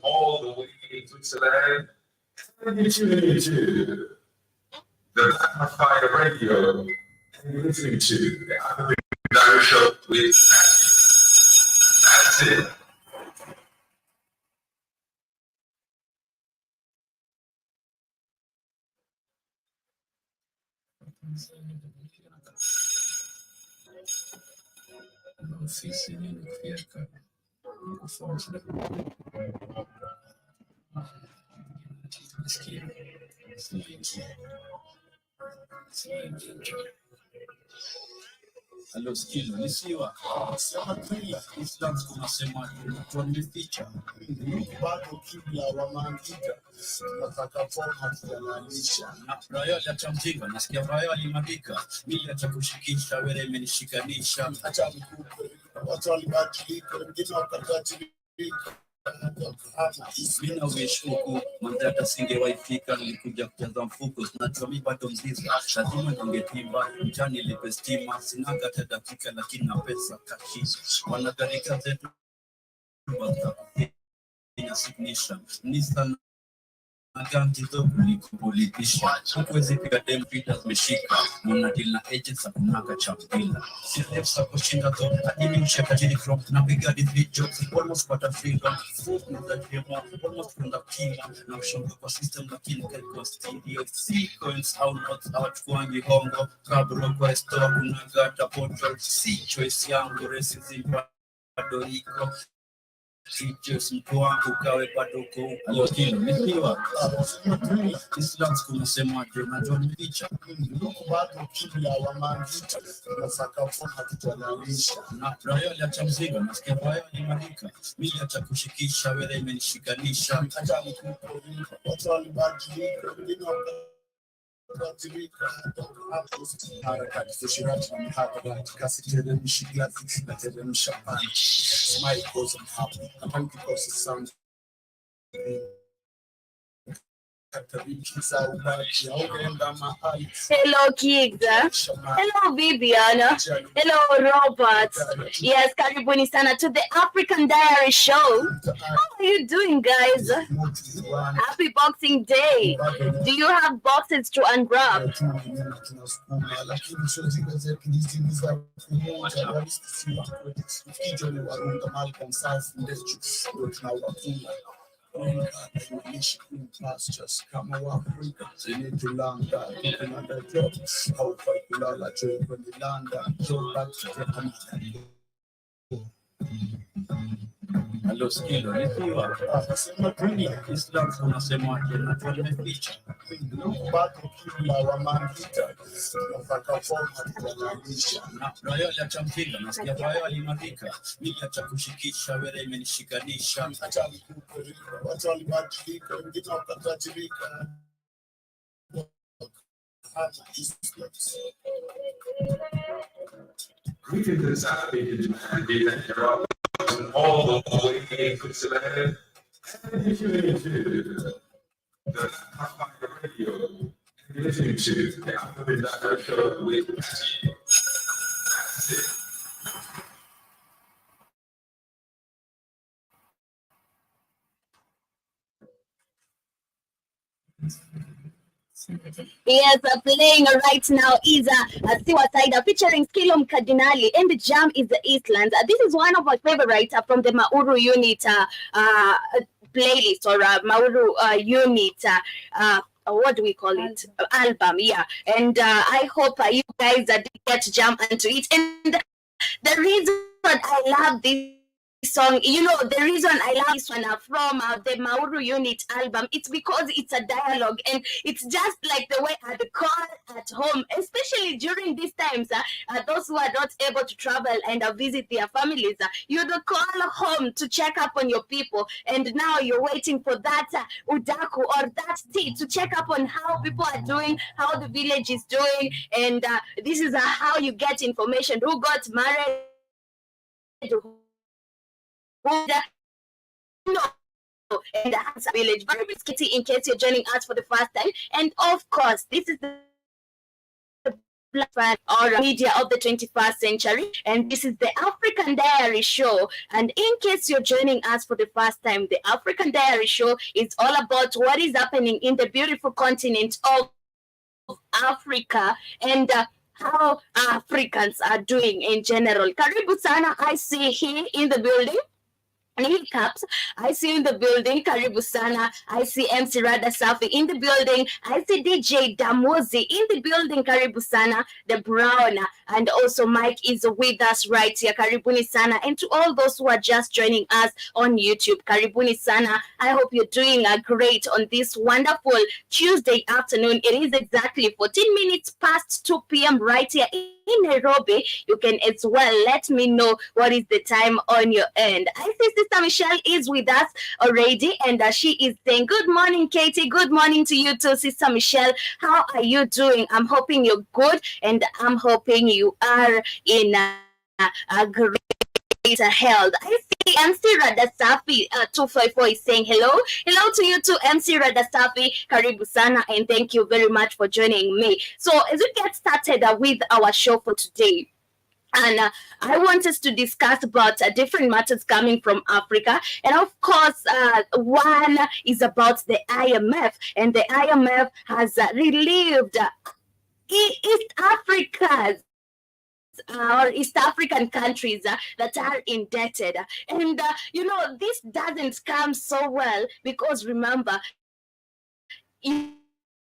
All the way in Switzerland, to the Fire Radio, and you're listening to the African Diary Show with Matthew. That's it. Hello, skill, nisiwa. Sema three, Islam kunasema tumeficha. Bado kibla wa maandika. Tunataka forma tunalisha. Na raia ya chamjinga, nasikia raia alimadika. Mili cha kushikisha, wewe imenishikanisha. Acha mkupe. Watu walibadilika, wengine wakabadilika. Mina wish huku mandata singewaifika, nilikuja kujaza mfuko, najua mi bado mziza, lazima ningetimba, mchani lipe stima, sinaga hata dakika lakini na pesa kashi, wanagarika zetu watakupinya signisha, nisa Aganti to kulipisha huwezi piga dem pita zimeshika mnadili na agents akunaga chapila sifsa kushinda to adini mshaka jini crop na piga di three jokes almost pata freedom food na demo almost kwenda kima na mshonga kwa system lakini kwa studio sequence au not hawachukwangi hongo kabro kwa store kunaga tapoto si choice yangu racism bado iko Teachers mkoangu kawe padoko alokino nikiwa Islam kunasema tunajua ni picha bado kibla wa maandika tunasaka forma tutanaisha na raia ya chamziga nasikia raia ni madika mimi acha kushikisha wewe imenishikanisha acha nikupo watu walibadilika wengine harakati fushirati na mihadarati kasiteremshi glasi na teremsha pani smile goes on happy and because it sounds Hello, kids. Hello, Viviana. Hello, Robert. Yes, karibuni sana to the African Diary Show. How are you doing, guys? Happy Boxing Day. Do you have boxes to unwrap? Just come over Africa, they need to land that another job. How popular job when they land that job back to Hello, skill, nikiwa Islam kunasema tunajua ni picha bado kibla wa maandika tunataka forma tunalisha na raia ya champiga nasikia raia alimadika mimi acha kushikisha wewe imenishikanisha acha nikupe watu walibadilika wengine wakabadilika We can decide to all the way in Switzerland, and if you're into the Fire Radio, you're listening to the African Diary Show with Patty. That's it. Yes, playing right now is Siwa Saida featuring Skilom Cardinali, and the jam is the Eastlands. This is one of my favorites from the Mauru unit playlist or Mauru unit. What do we call it? Album, yeah. And I hope you guys did get to jump into it. And the reason I love this song, the reason I love this one from the Mauru Unit album, it's because it's a dialogue, and it's just like the way I'd call at home, especially during these times. Those who are not able to travel and visit their families, you'd call home to check up on your people, and now you're waiting for that udaku or that tea to check up on how people are doing, how the village is doing, and this is how you get information: who got married, and that's village. Very risky in case you're joining us for the first time. And of course, this is the platform or media of the 21st century, and this is the African Diary Show. And in case you're joining us for the first time, the African Diary Show is all about what is happening in the beautiful continent of Africa and how Africans are doing in general. Karibu sana, I see here in the building. Caps, I see in the building. Karibu sana. I see MC Rada Safi in the building. I see DJ Damozi in the building. Karibu sana. The Brown, and also Mike is with us right here. Karibuni sana. And to all those who are just joining us on YouTube, Karibuni sana. I hope you're doing great on this wonderful Tuesday afternoon. It is exactly 14 minutes past 2 p.m. right here in Nairobi. You can as well let me know what is the time on your end. I see Sister Michelle is with us already, and she is saying, good morning, Katie. Good morning to you too, Sister Michelle. How are you doing? I'm hoping you're good, and I'm hoping you are in a great health. I see MC Radasafi 254 is saying hello. Hello to you too, MC Radasafi. Karibu sana, and thank you very much for joining me. So as we get started with our show for today, and I want us to discuss about different matters coming from Africa. And of course, one is about the IMF. And the IMF has relieved East Africa's or East African countries that are indebted. And, this doesn't come so well because remember, you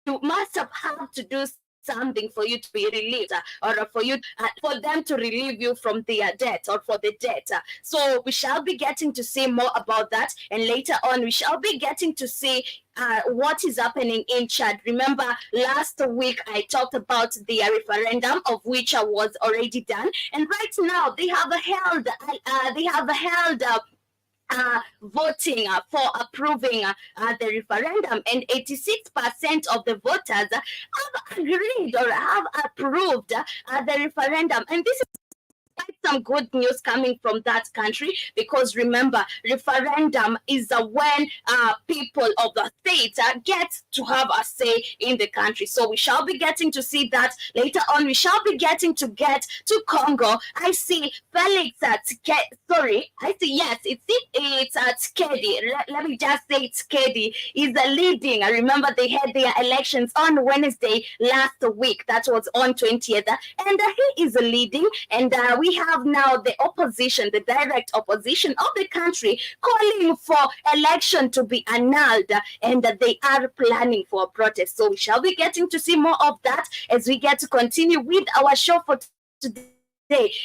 must have to do something for you to be relieved or for them to relieve you from their debt or for the debt. So we shall be getting to see more about that, and later on we shall be getting to see what is happening in Chad. Remember last week I talked about the referendum, of which was already done, and right now they have held voting for approving the referendum, and 86% of the voters have agreed or have approved the referendum. And this is quite some good news coming from that country, because remember, referendum is when people of the state get to have a say in the country. So we shall be getting to see that later on. We shall be getting to get to Congo. I see Felix sorry, I see, yes, it's Tshisekedi. Let me just say Tshisekedi is leading. I remember they had their elections on Wednesday last week. That was on 20th, and he is leading, and we have now the opposition, the direct opposition of the country, calling for election to be annulled, and they are planning for a protest. So we shall be getting to see more of that as we get to continue with our show for today.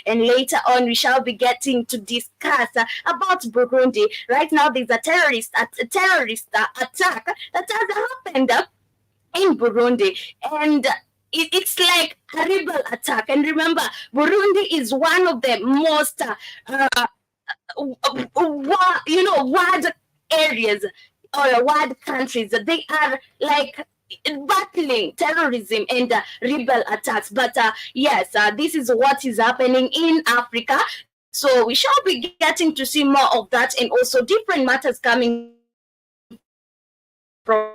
And later on, we shall be getting to discuss about Burundi. Right now, there's a terrorist attack that has happened in Burundi, and it's like a terrible attack. And remember, Burundi is one of the most wide areas or wide countries. They are like battling terrorism and rebel attacks. But yes, this is what is happening in Africa. So we shall be getting to see more of that, and also different matters coming from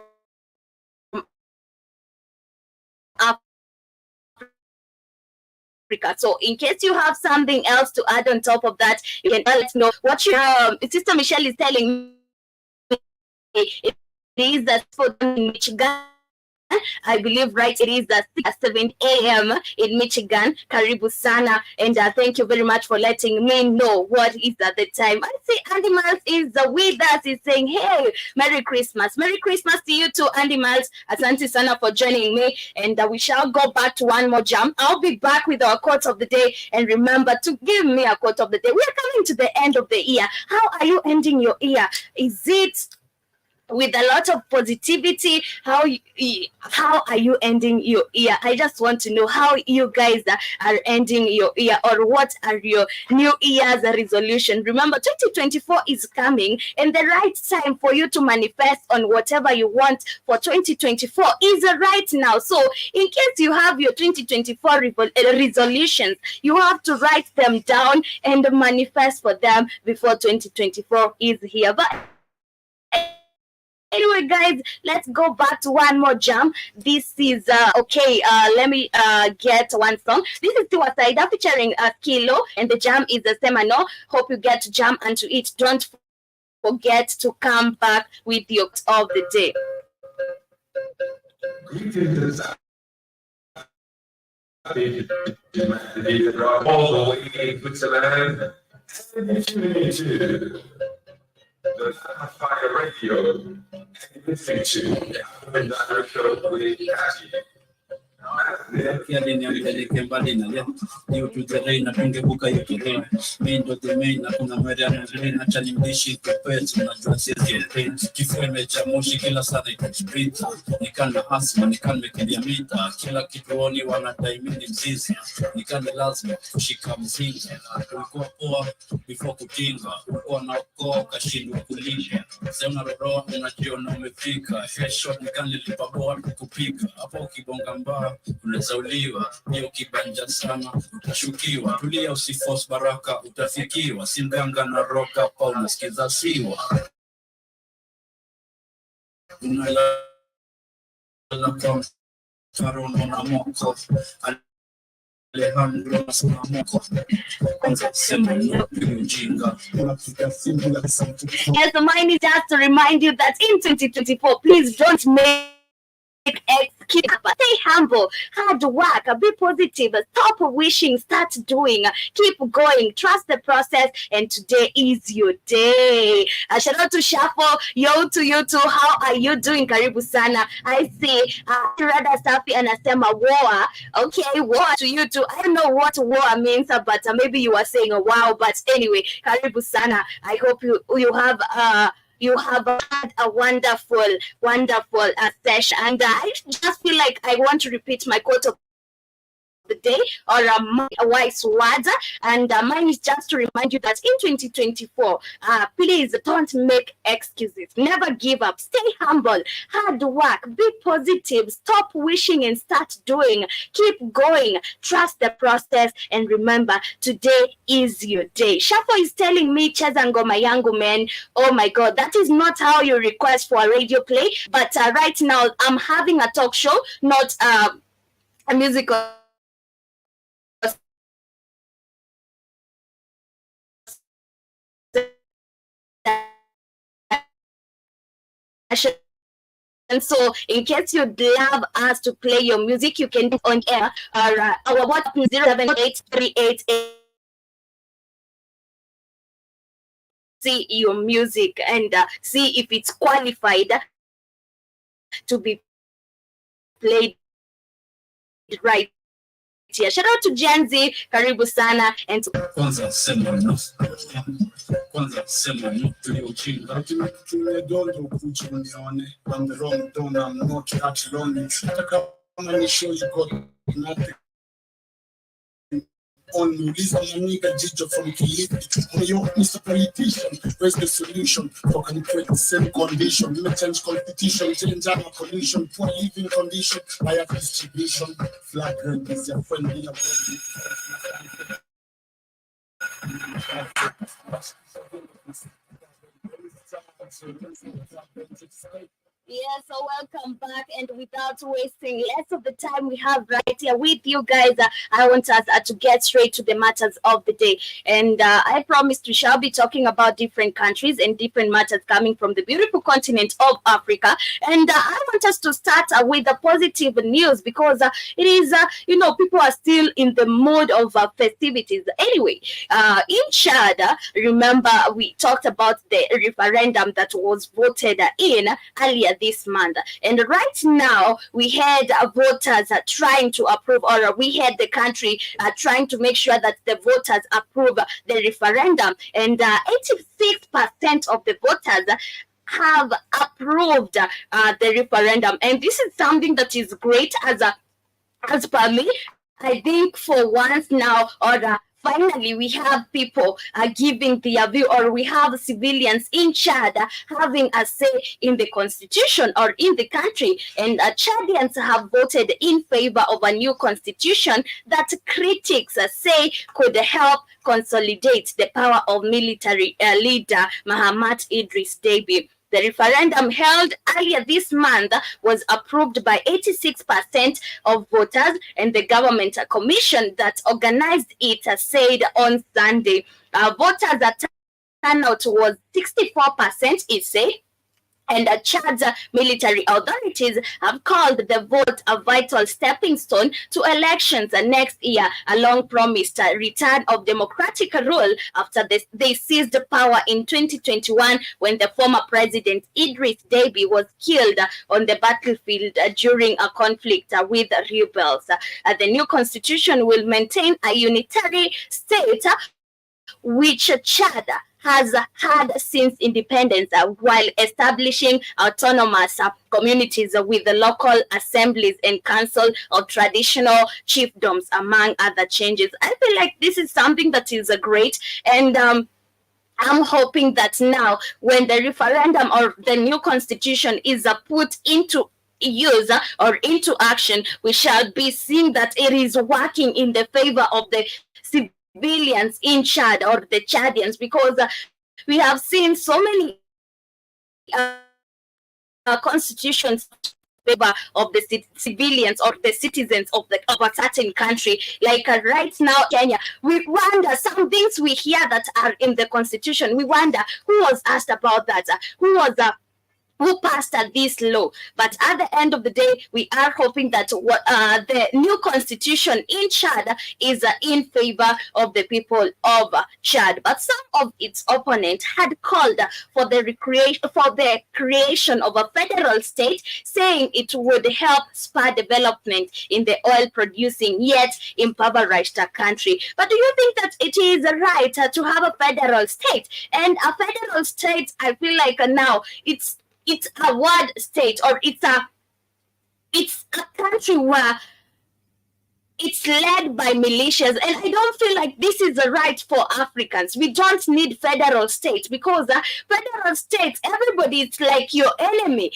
Africa. So in case you have something else to add on top of that, you can let us know. What your Sister Michelle is telling me, it is that for in Michigan, I believe, right? It is at 7 a.m. in Michigan. Karibu sana, and thank you very much for letting me know what is at the time. I see Andy Miles is with us. He's saying, "Hey, Merry Christmas, Merry Christmas to you too, Andy Miles. Asante sana for joining me, and we shall go back to one more jam. I'll be back with our quote of the day, and remember to give me a quote of the day. We are coming to the end of the year. How are you ending your year? Is it with a lot of positivity? How are you ending your year? I just want to know how you guys are ending your year, or what are your New Year's resolution. Remember, 2024 is coming, and the right time for you to manifest on whatever you want for 2024 is right now. So in case you have your 2024 resolutions, you have to write them down and manifest for them before 2024 is here. But anyway, guys, let's go back to one more jam. This is let me get one song. This is Tiwa Saida featuring Kilo, and the jam is the Semano. Hope you get to jam onto it. Don't forget to come back with your of the day. Greetings, all the way in Switzerland. The Fire Radio, and listening to the Doctor Show with Kaji. Kiali niampeleke mbali na leo ni ututerei na tungebuka yote mindo temei na kuna mwere na chani mdishi kwepetu na tuasiezi mpeni kifue mecha moshi kila sana ikajibita nikana hasma nikana mekidia mita kila kituoni wanadaimini mzizi nikana lazima kushika mzinga ulikuwa poa before kutinga ulikuwa na ukoo kashindwa kulinga seuna roro unajiona umefika headshot nikana lilipa boa kukupiga hapo ukibonga mbaa unazauliwa, hiyo kibanja sana utashukiwa, tulia usiforce baraka utafikiwa, simganga na roka pa unasikiza siwa unalala kwa tarono na moko Alejandro na moko kwanza sema ujinga. Yes, mine is just to remind you that in 2024, please don't make excuse, but stay humble, hard work, be positive, stop wishing, start doing, keep going, trust the process, and today is your day. Shout out to Shafo, yo to you too. How are you doing? Karibu sana. I see Rada Safi anasema war. Okay, war to you too. I don't know what war means, but maybe you are saying a wow. But anyway, karibu sana. I hope you have had a wonderful session, and I just feel like I want to repeat my quote of the day, or my wise words, and mine is just to remind you that in 2024, please don't make excuses, never give up, stay humble, hard work, be positive, stop wishing and start doing, keep going, trust the process, and remember, today is your day. Shafo is telling me cheza ngoma yangu, man. Oh my god, that is not how you request for a radio play, but right now I'm having a talk show, not a musical And so, in case you'd love us to play your music, you can on air. Our WhatsApp is 07838. See your music and see if it's qualified to be played right here. Shout out to Gen Z, karibu sana, and kwanza sema ujinga tumedondo kucha unione I'm the wrong don't I'm not that lonely kama ni show you got nothing on Lisa Manika Jijo from Kilifi. Yo, Mr. Politician, where's the solution? For can create the same condition? You change competition, change our pollution, poor living condition, higher distribution, flagrant is your friendly. Yeah, so welcome back, and without wasting less of the time we have right here with you guys, I want us to get straight to the matters of the day. And I promised we shall be talking about different countries and different matters coming from the beautiful continent of Africa. And I want us to start with the positive news because it is, people are still in the mood of festivities. Anyway, in Chad, remember we talked about the referendum that was voted in earlier this month, and right now we had voters trying to approve, or we had the country trying to make sure that the voters approve the referendum, and 86% of the voters have approved the referendum, and this is something that is great as per me. I think for once now, or finally, we have people giving their view, or we have civilians in Chad having a say in the constitution or in the country. And Chadians have voted in favor of a new constitution that critics say could help consolidate the power of military leader Mahamat Idris Deby. The referendum held earlier this month was approved by 86% of voters, and the government commission that organized it said on Sunday voters' turnout was 64%, it said. And Chad's military authorities have called the vote a vital stepping stone to elections next year, a long-promised return of democratic rule after they seized power in 2021 when the former president Idris Deby was killed on the battlefield during a conflict with rebels. The new constitution will maintain a unitary state, which Chad has had since independence, while establishing autonomous communities with the local assemblies and council of traditional chiefdoms, among other changes. I feel like this is something that is great, and I'm hoping that now, when the referendum or the new constitution is put into use or into action, we shall be seeing that it is working in the favor of the civilians in Chad, or the Chadians, because we have seen so many constitutions of the civilians or the citizens of a certain country. Like right now, Kenya, we wonder some things we hear that are in the constitution. We wonder who was asked about that, who passed this law. But at the end of the day, we are hoping that the new constitution in Chad is in favor of the people of Chad. But some of its opponents had called for the creation of a federal state, saying it would help spur development in the oil-producing yet impoverished country. But do you think that it is right to have a federal state? And a federal state, I feel like now it's a word state, or it's a country where it's led by militias, and I don't feel like this is a right for Africans. We don't need federal states, because federal states, everybody is like your enemy.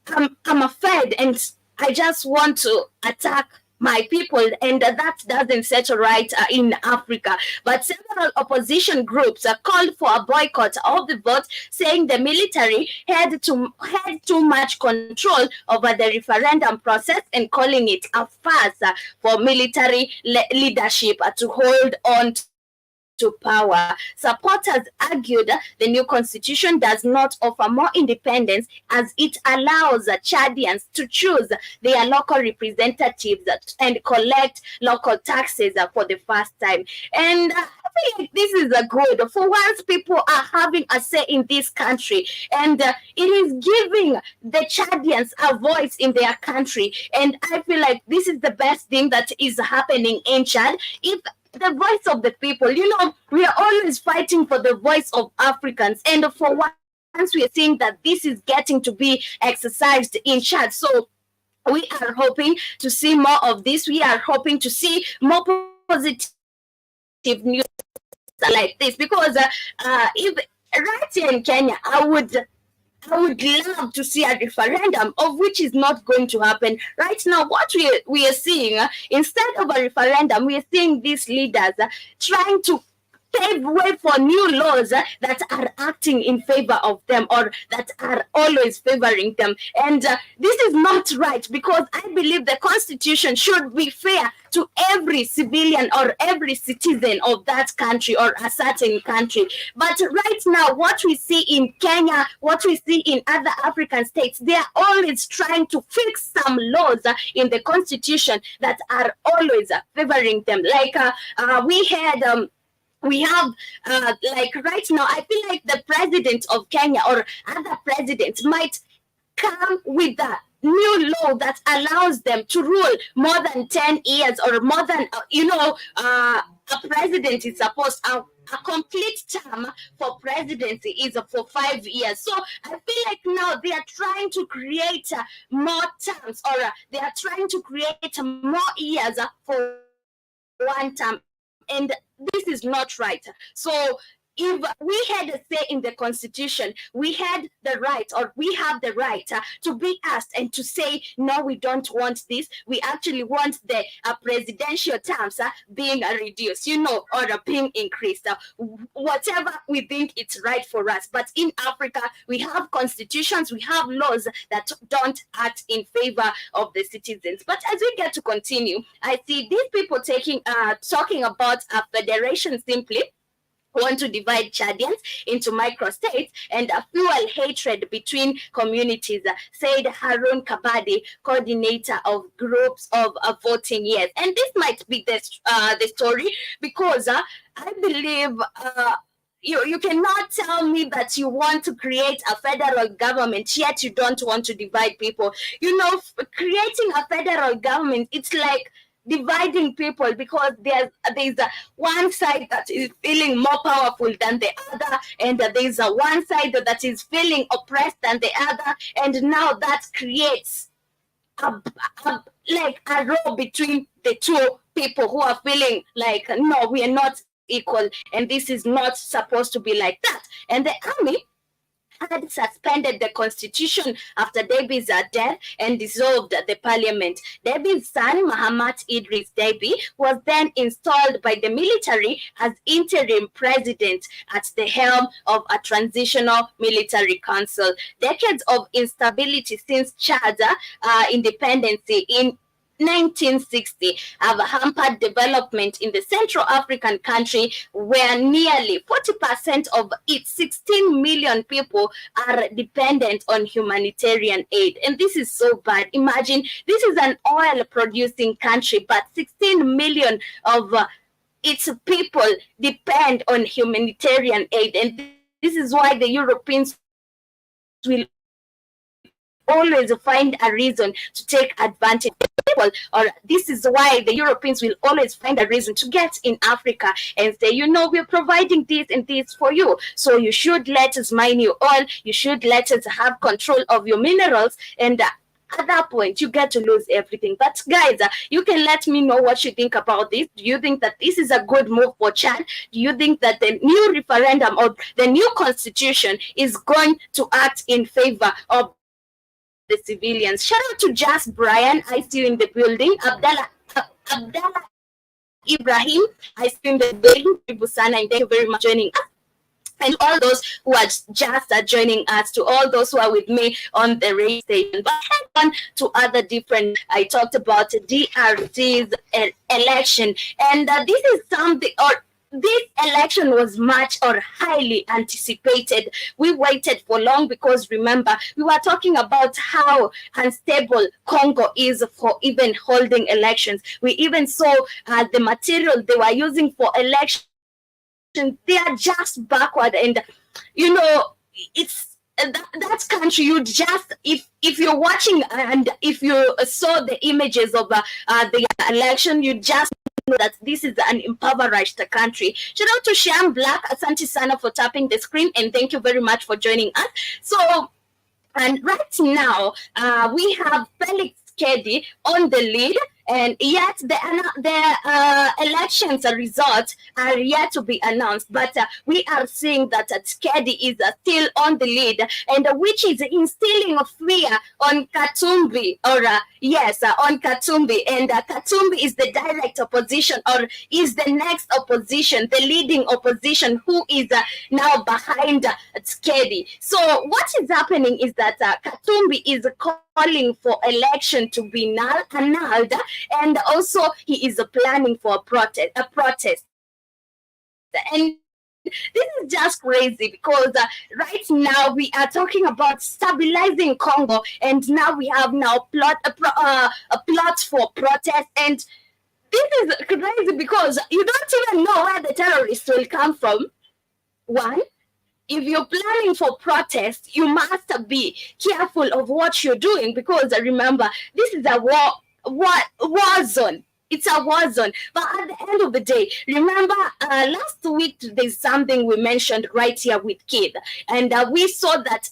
I'm a Fed, and I just want to attack my people, and that doesn't settle right in Africa. But several opposition groups called for a boycott of the vote, saying the military had too much control over the referendum process, and calling it a farce for military leadership to hold on to power. Supporters argued the new constitution does not offer more independence, as it allows Chadians to choose their local representatives and collect local taxes for the first time. And I feel like this is good. For once, people are having a say in this country, and it is giving the Chadians a voice in their country. And I feel like this is the best thing that is happening in Chad. If the voice of the people, we are always fighting for the voice of Africans, and for once we are seeing that this is getting to be exercised in Chad. So we are hoping to see more of this. We are hoping to see more positive news like this, because if right here in Kenya, I would love to see a referendum, of which is not going to happen. Right now, what we are seeing, instead of a referendum, we are seeing these leaders trying to pave way for new laws that are acting in favor of them, or that are always favoring them. And this is not right, because I believe the constitution should be fair to every civilian or every citizen of that country or a certain country. But right now, what we see in Kenya, what we see in other African states, they are always trying to fix some laws in the constitution that are always favoring them. Like we have like right now, I feel like the president of Kenya or other presidents might come with a new law that allows them to rule more than 10 years, or more than a president is supposed a complete term for presidency is for 5 years. So I feel like now they are trying to create more terms, or they are trying to create more years for one term, and this is not right. So if we had a say in the constitution, we had the right, or we have the right to be asked and to say, no, we don't want this. We actually want the presidential terms being reduced, or being increased, whatever we think it's right for us. But in Africa, we have constitutions, we have laws that don't act in favor of the citizens. But as we get to continue, I see these people talking about a federation simply want to divide Chadians into microstates and fuel hatred between communities, said Harun Kabadi, coordinator of groups of voting years. And this might be the story, because I believe you cannot tell me that you want to create a federal government, yet you don't want to divide people. Creating a federal government, it's like dividing people, because there's one side that is feeling more powerful than the other, and there's one side that is feeling oppressed than the other, and now that creates a row between the two people who are feeling like, no, we are not equal, and this is not supposed to be like that. And the army had suspended the constitution after Debby's death and dissolved the parliament. Debby's son, Mahamat Idris Deby, was then installed by the military as interim president at the helm of a transitional military council. Decades of instability since Chad's independence in 1960 have hampered development in the Central African country, where nearly 40% of its 16 million people are dependent on humanitarian aid. And this is so bad. Imagine, this is an oil-producing country, but 16 million of its people depend on humanitarian aid. And this is why the Europeans will always find a reason to take advantage of people, or this is why the Europeans will always find a reason to get in Africa and say, we're providing this and this for you, so you should let us mine your oil, you should let us have control of your minerals, and at that point, you get to lose everything. But guys, you can let me know what you think about this. Do you think that this is a good move for Chad? Do you think that the new referendum or the new constitution is going to act in favor of the civilians? Shout out to Just Brian, I see you in the building. Abdallah Ibrahim, I see you in the building. Busana, and thank you very much for joining us. And all those who are just joining us, to all those who are with me on the radio station. But head on to other different, I talked about DRC's election. And this is something, or this election was much or highly anticipated. We waited for long, because remember, we were talking about how unstable Congo is for even holding elections. We even saw the material they were using for elections. They are just backward, and it's that country. You just, if you're watching and if you saw the images of the election, you just know that this is an impoverished country. Shout out to Sham Black, Asante Sana, for tapping the screen, and thank you very much for joining us. So, and right now we have Felix Kedi on the lead, and yet the elections results are yet to be announced. But we are seeing that Tshisekedi is still on the lead, and which is instilling fear on Katumbi, or on Katumbi, and Katumbi is the direct opposition, or is the next opposition, the leading opposition, who is now behind Tshisekedi. So what is happening is that Katumbi is calling for election to be annulled, and also he is planning for a protest. And this is just crazy, because right now we are talking about stabilizing Congo, and now we have a plot for protest. And this is crazy because you don't even know where the terrorists will come from. One, if you're planning for protest, you must be careful of what you're doing, because remember, this is a war zone. It's a war zone. But at the end of the day, remember, last week there's something we mentioned right here with Kid, and we saw that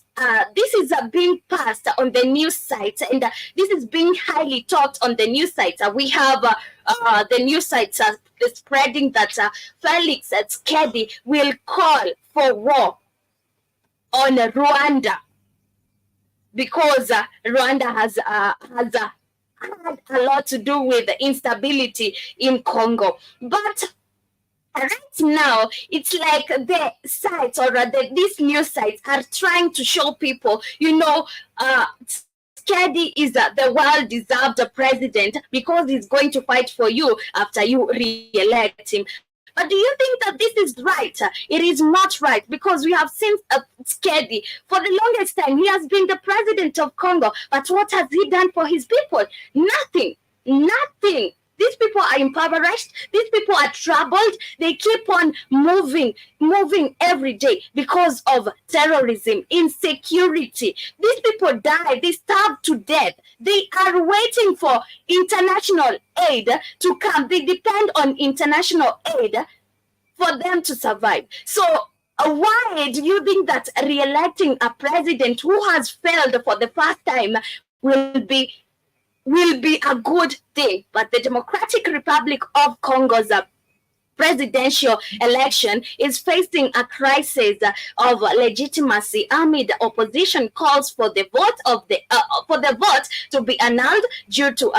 this is being passed on the news sites, and this is being highly talked on the news sites. We have the news sites spreading that Felix Tshisekedi will call for war on Rwanda, because Rwanda has had a lot to do with the instability in Congo. But right now, it's like the sites, or rather these news sites, are trying to show people, Tshisekedi is the well-deserved president, because he's going to fight for you after you re-elect him. But do you think that this is right? It is not right, because we have seen Tshisekedi for the longest time. He has been the president of Congo, but what has he done for his people? Nothing. Nothing. These people are impoverished. These people are troubled. They keep on moving every day because of terrorism, insecurity. These people die. They starve to death. They are waiting for international aid to come. They depend on international aid for them to survive. So why do you think that re-electing a president who has failed for the first time will be a good thing? But the Democratic Republic of Congo's presidential election is facing a crisis of legitimacy amid opposition calls for the vote to be annulled due to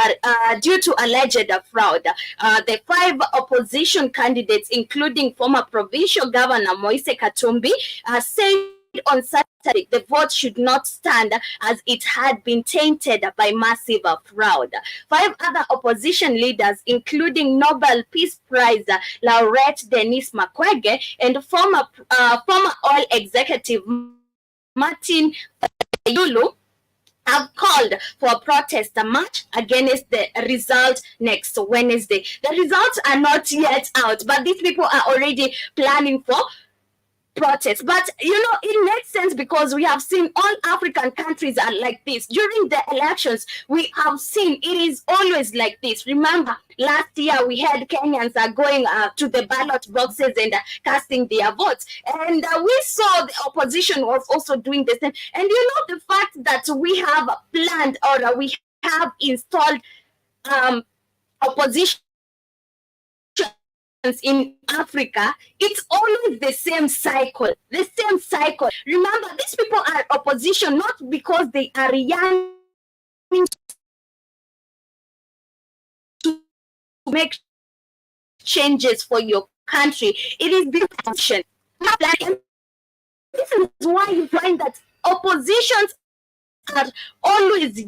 alleged fraud. The 5 opposition candidates, including former provincial governor Moise Katumbi, said on Saturday the vote should not stand as it had been tainted by massive fraud. 5 other opposition leaders, including Nobel Peace Prize laureate Denis Mukwege and former oil executive Martin Fayulu, have called for a protest march against the result next Wednesday. The results are not yet out, but these people are already planning for protest. But it makes sense, because we have seen all African countries are like this. During the elections, we have seen it is always like this. Remember, last year we had Kenyans going to the ballot boxes and casting their votes, and we saw the opposition was also doing the same. And the fact that we have planned, or we have installed opposition in Africa, it's always the same cycle. Remember, these people are opposition not because they are young to make changes for your country. It is the opposition. This is why you find that oppositions are always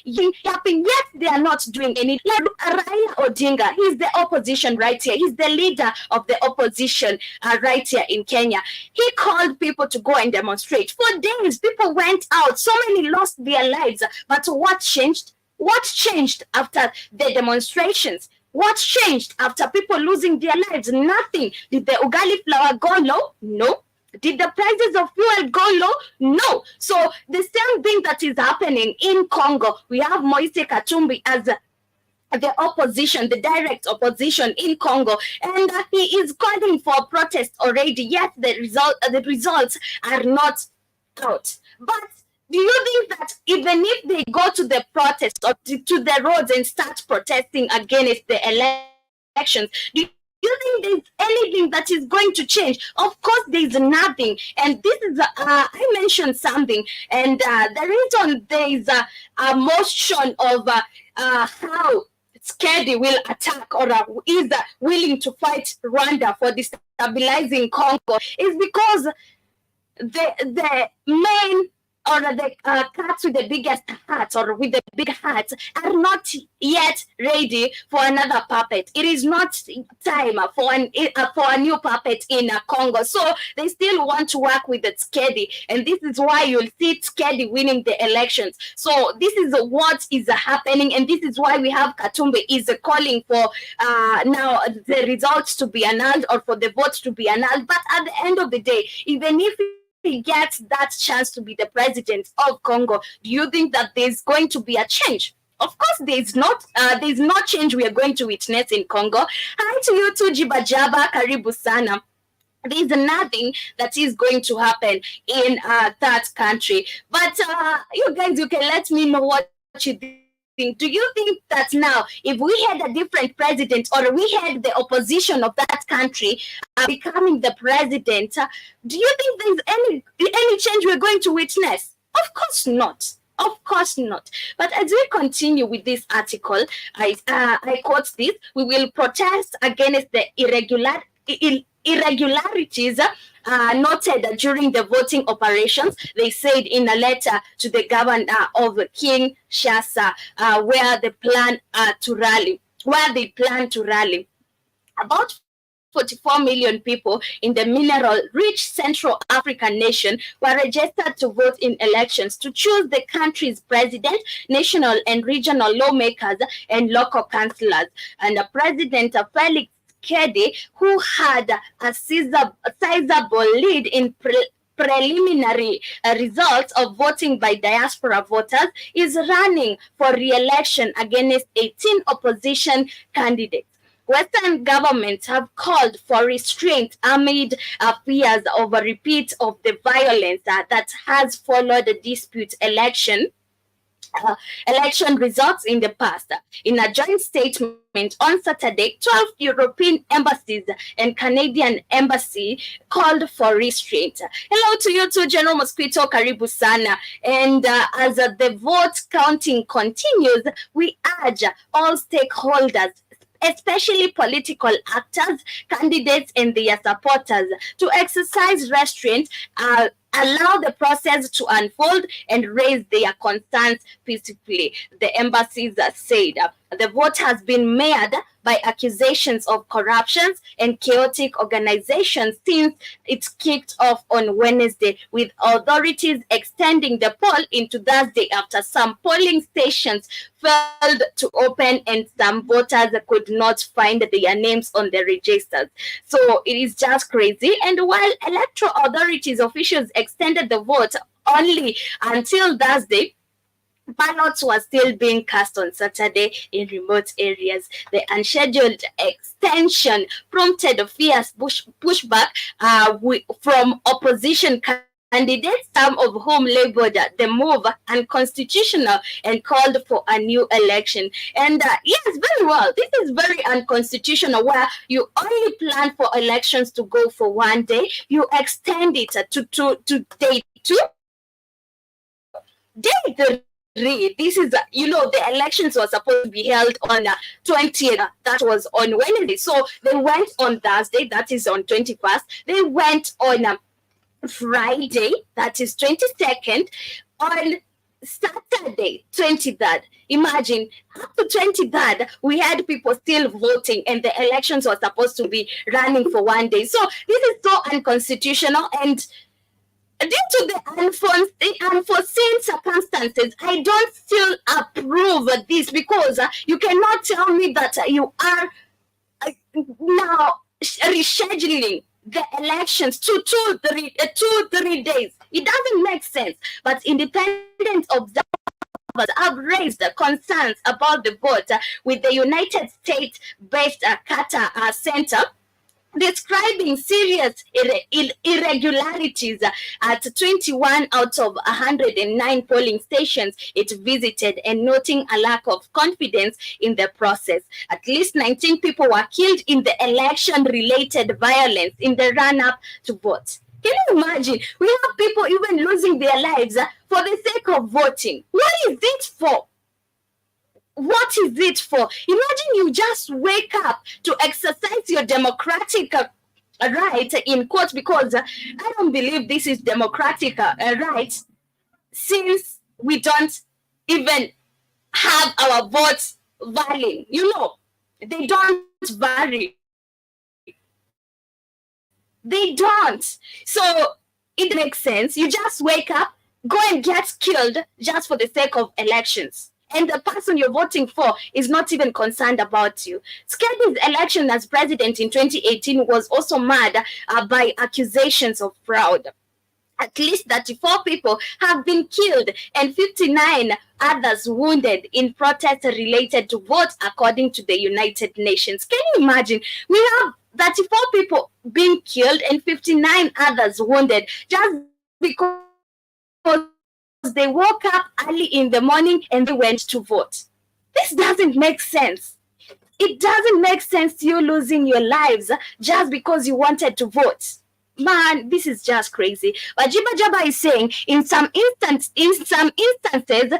yapping, yet they are not doing any. Like Raila Odinga, he's the opposition right here. He's the leader of the opposition right here in Kenya. He called people to go and demonstrate. For days, people went out. So many lost their lives. But what changed? What changed after the demonstrations? What changed after people losing their lives? Nothing. Did the ugali flour go low? No. Did the prices of fuel go low? No. So the same thing that is happening in Congo, we have Moise Katumbi as the opposition, the direct opposition in Congo, and he is calling for a protest already. Yet the results are not out. But Do you think that even if they go to the protest or to the roads and start protesting against the elections, do you think there's anything that is going to change? Of course, there's nothing. And this is, I mentioned something, and the reason there is a motion of how Skedi will attack or is willing to fight Rwanda for destabilizing Congo is because the main or the cats with the biggest hats or with the big hats are not yet ready for another puppet. It is not time for a new puppet in Congo. So they still want to work with the Skedi, and this is why you'll see Skedi winning the elections. So this is what is happening, and this is why we have Katumbe is calling for now the results to be annulled or for the vote to be annulled. But at the end of the day, even if he gets that chance to be the president of Congo, do you think that there's going to be a change? Of course, there's no change we are going to witness in Congo. Hi to you too, Jibajaba, Karibu Sana. There's nothing that is going to happen in that country. But you guys, you can let me know what you think. Do you think that now, if we had a different president or we had the opposition of that country becoming the president, do you think there's any change we're going to witness? Of course not. Of course not. But as we continue with this article, I quote this: we will protest against the irregularities noted during the voting operations, they said in a letter to the governor of Kinshasa, where they plan to rally. About 44 million people in the mineral-rich Central African nation were registered to vote in elections to choose the country's president, national and regional lawmakers, and local councillors. And President Felix Tshisekedi, who had a sizable lead in preliminary results of voting by diaspora voters, is running for re-election against 18 opposition candidates. Western governments have called for restraint amid fears of a repeat of the violence that has followed the dispute election results in the past. In a joint statement on Saturday, 12 European embassies and Canadian embassy called for restraint. Hello to you too, General Mosquito, Karibu Sana. And as the vote counting continues, we urge all stakeholders, especially political actors, candidates, and their supporters, to exercise restraint, allow the process to unfold, and raise their concerns peacefully, the embassies said. The vote has been marred by accusations of corruption and chaotic organization since it kicked off on Wednesday, with authorities extending the poll into Thursday after some polling stations failed to open and some voters could not find their names on the registers. So it is just crazy. And while electoral authorities officials extended the vote only until Thursday, ballots were still being cast on Saturday in remote areas. The unscheduled extension prompted a fierce pushback from opposition candidates, some of whom labeled the move unconstitutional and called for a new election. And yes, very well, this is very unconstitutional, where you only plan for elections to go for one day, you extend it to day 2, day 3. This is, the elections were supposed to be held on 20th. That was on Wednesday. So they went on Thursday, that is on 21st. They went on Friday, that is 22nd. On Saturday, 23rd. Imagine, up to 23rd, we had people still voting, and the elections were supposed to be running for one day. So this is so unconstitutional, and due to the unforeseen circumstances, I don't still approve of this, because you cannot tell me that you are now rescheduling the elections to 2-3 days. It doesn't make sense. But independent observers have raised concerns about the vote with the United States-based Carter Center describing serious irregularities at 21 out of 109 polling stations it visited, and noting a lack of confidence in the process. At least 19 people were killed in the election-related violence in the run-up to vote. Can you imagine? We have people even losing their lives for the sake of voting. What is it for? What is it for? Imagine you just wake up to exercise your democratic right in court, because I don't believe this is democratic right, since we don't even have our votes valid. You know, they don't vary. They don't. So it makes sense. You just wake up, go and get killed just for the sake of elections. And the person you're voting for is not even concerned about you. Skedi's election as president in 2018 was also marred by accusations of fraud. At least 34 people have been killed and 59 others wounded in protests related to votes, according to the United Nations. Can you imagine? We have 34 people being killed and 59 others wounded just because they woke up early in the morning and they went to vote. This doesn't make sense. It doesn't make sense you losing your lives just because you wanted to vote. Man, this is just crazy. But Jibba is saying in some instances,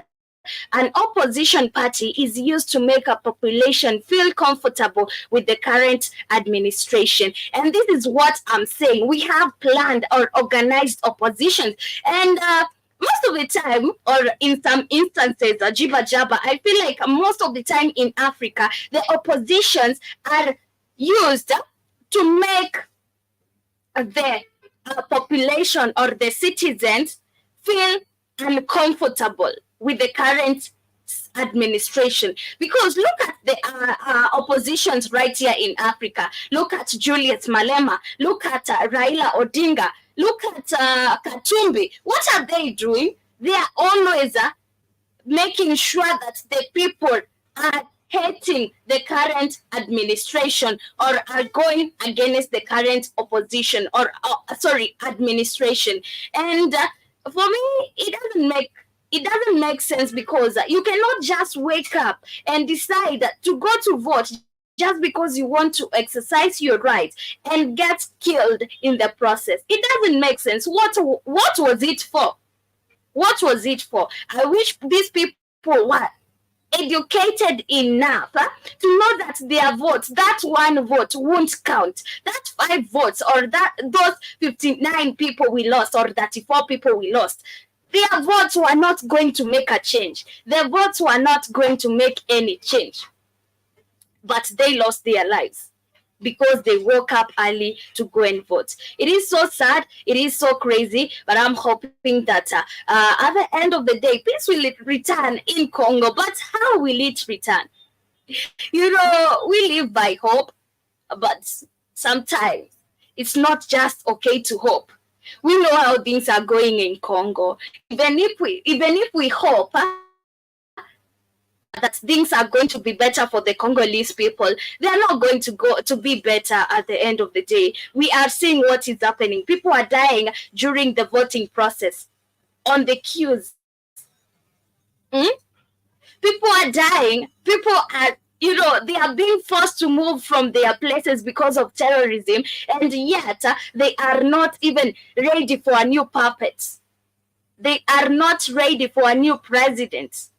an opposition party is used to make a population feel comfortable with the current administration. And this is what I'm saying. We have planned or organized opposition. And most of the time, or in some instances, I feel like most of the time in Africa, the oppositions are used to make the population or the citizens feel uncomfortable with the current administration. Because look at the oppositions right here in Africa. Look at Julius Malema. Look at Raila Odinga. Look at Katumbi. What are they doing? They are always making sure that the people are hating the current administration or are going against the current opposition or administration. And for me, it doesn't make sense, because you cannot just wake up and decide to go to vote just because you want to exercise your rights and get killed in the process. It doesn't make sense. What was it for? What was it for? I wish these people were educated enough to know that their votes, that one vote won't count. That 5 votes or those 59 people we lost or 34 people we lost, their votes were not going to make a change. Their votes were not going to make any change. But they lost their lives because they woke up early to go and vote. It is so sad. It is so crazy. But I'm hoping that at the end of the day, peace will return in Congo. But how will it return? You know, we live by hope, but sometimes it's not just okay to hope. We know how things are going in Congo. Even if we hope that things are going to be better for the Congolese people, they are not going to be better at the end of the day. We are seeing what is happening. People are dying during the voting process on the queues. People are dying. People are, they are being forced to move from their places because of terrorism, and yet they are not even ready for a new puppet. They are not ready for a new president.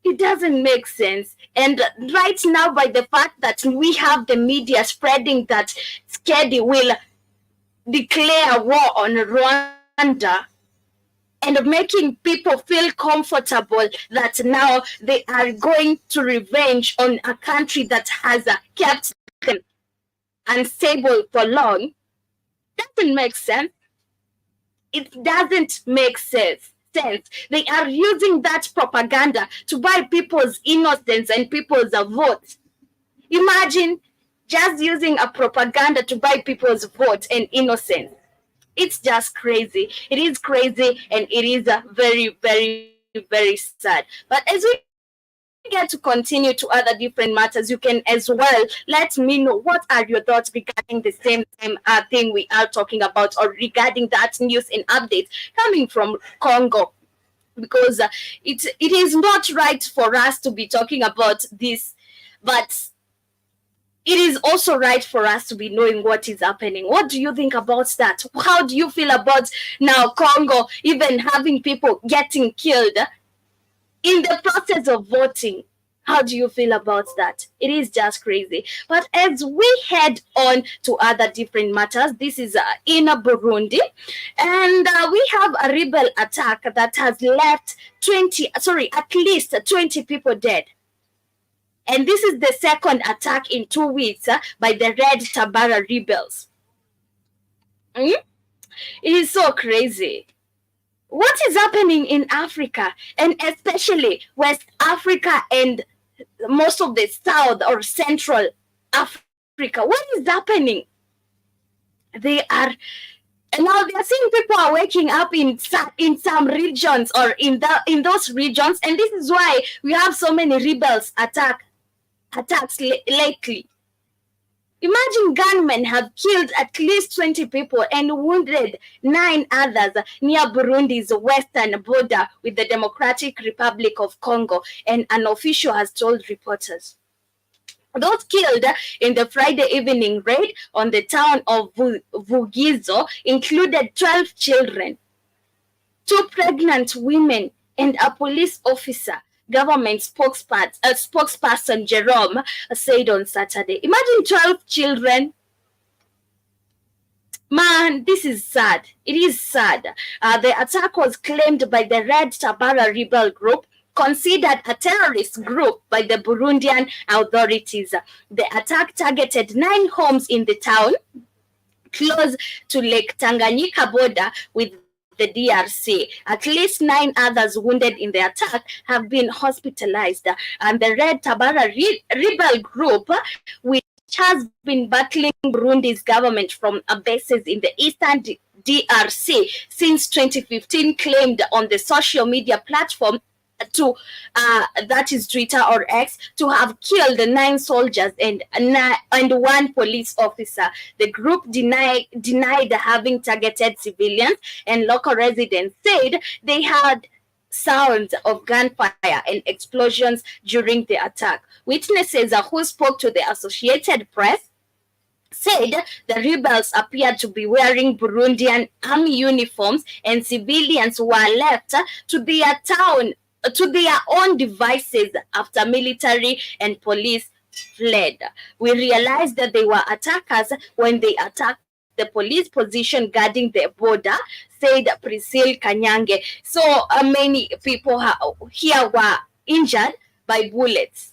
It doesn't make sense. And right now, by the fact that we have the media spreading that Skedi will declare war on Rwanda and making people feel comfortable that now they are going to revenge on a country that has kept them unstable for long, doesn't make sense. It doesn't make sense. They are using that propaganda to buy people's innocence and people's votes. Imagine just using a propaganda to buy people's vote and innocence. It's just crazy. It is crazy, and it is very, very, very sad. But as we get to continue to other different matters, you can as well let me know what are your thoughts regarding the same thing we are talking about, or regarding that news and updates coming from Congo, because it is not right for us to be talking about this, but it is also right for us to be knowing what is happening. What do you think about that? How do you feel about now Congo even having people getting killed in the process of voting? How do you feel about that? It is just crazy. But as we head on to other different matters, this is in Burundi, and we have a rebel attack that has left at least 20 people dead. And this is the second attack in 2 weeks by the Red Tabara rebels. It is so crazy. What is happening in Africa, and especially West Africa and most of the South or Central Africa? What is happening? They are seeing people are waking up in some regions, or in those regions, and this is why we have so many rebels attacks lately. Imagine gunmen have killed at least 20 people and wounded 9 others near Burundi's western border with the Democratic Republic of Congo, and an official has told reporters. Those killed in the Friday evening raid on the town of Vugizo included 12 children, 2 pregnant women, and a police officer, government spokesperson Jerome said on Saturday. Imagine 12 children. Man, this is sad. It is sad. The attack was claimed by the Red Tabara rebel group, considered a terrorist group by the Burundian authorities. The attack targeted 9 homes in the town, close to Lake Tanganyika border with the DRC. At least 9 others wounded in the attack have been hospitalized. And the Red Tabara rebel group, which has been battling Burundi's government from bases in the eastern DRC since 2015, claimed on the social media platform that is Twitter or X, to have killed 9 soldiers and 1 police officer. The group denied having targeted civilians, and local residents said they had sounds of gunfire and explosions during the attack. Witnesses who spoke to the Associated Press said the rebels appeared to be wearing Burundian army uniforms, and civilians were left to their own devices after military and police fled. We realized that they were attackers when they attacked the police position guarding the border, said Priscilla Kanyange. So many people here were injured by bullets.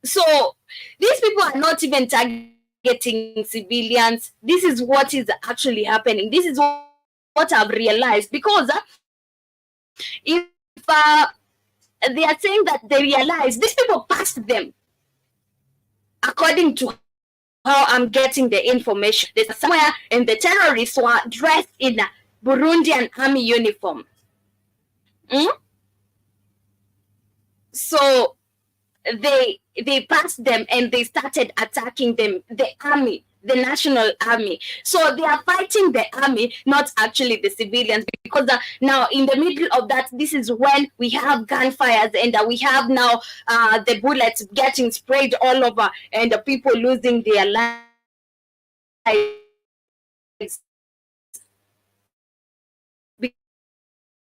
So these people are not even targeting civilians. This is what is actually happening. This is what I've realized, because if they are saying that they realize these people passed them, according to how I'm getting the information. There's somewhere, and the terrorists were dressed in a Burundian army uniform. So they passed them and they started attacking them, the army, the national army. So they are fighting the army, not actually the civilians, because now in the middle of that, this is when we have gunfires, and we have now the bullets getting sprayed all over, and the people losing their lives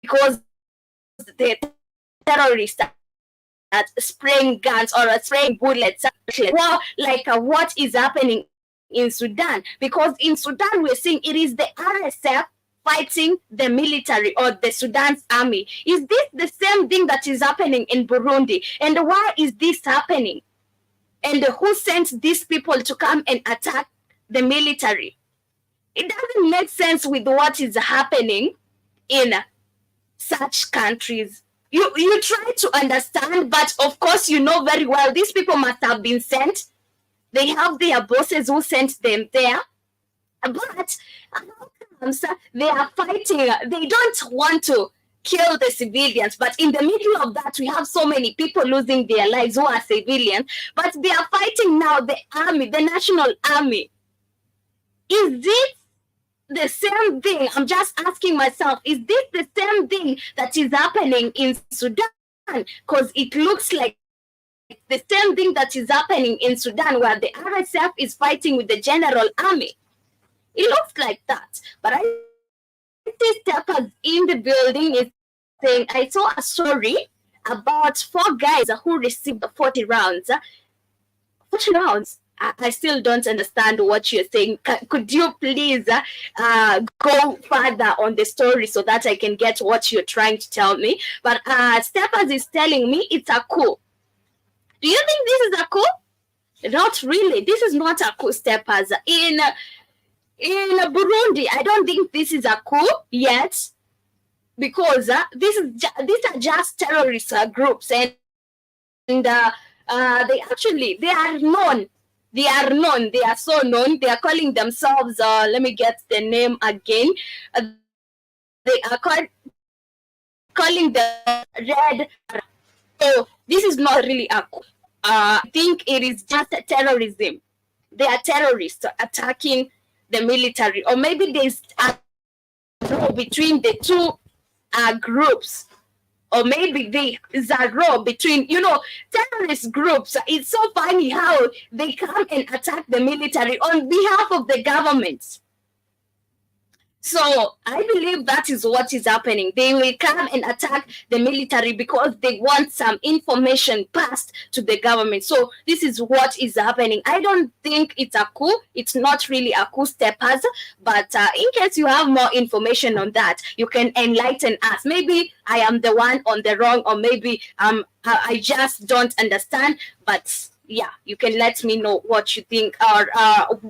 because the terrorists are spraying guns or spraying bullets. Well, like what is happening in Sudan, because in Sudan we're seeing it is the RSF fighting the military or the Sudan's army. Is this the same thing that is happening in Burundi? And why is this happening? And who sent these people to come and attack the military? It doesn't make sense with what is happening in such countries. You try to understand, but of course you know very well these people must have been sent. They have their bosses who sent them there. But they are fighting. They don't want to kill the civilians, but in the middle of that we have so many people losing their lives who are civilians, but they are fighting now the army, the national army. Is this the same thing? I'm just asking myself, is this the same thing that is happening in Sudan? Because it looks like the same thing that is happening in Sudan, where the RSF is fighting with the general army. It looks like that. But I see Steppers in the building is saying, I saw a story about 4 guys who received 40 rounds. 40 rounds. I still don't understand what you're saying. Could you please go further on the story so that I can get what you're trying to tell me? But Steppers is telling me it's a coup. Do you think this is a coup? Not really. This is not a coup, Steppers. In Burundi, I don't think this is a coup yet, because these are just terrorist groups, and they are known. They are known. They are so known. They are calling themselves. Let me get the name again. They are calling the Red. So this is not really a coup. I think it is just terrorism. They are terrorists attacking the military, or maybe there's a row between the two groups, or maybe there's a row between, terrorist groups. It's so funny how they come and attack the military on behalf of the government. So I believe that is what is happening. They will come and attack the military because they want some information passed to the government. So this is what is happening. I don't think it's a coup. It's not really a coup, Steppers. But in case you have more information on that, you can enlighten us. Maybe I am the one on the wrong, or maybe I just don't understand. But yeah, you can let me know what you think, or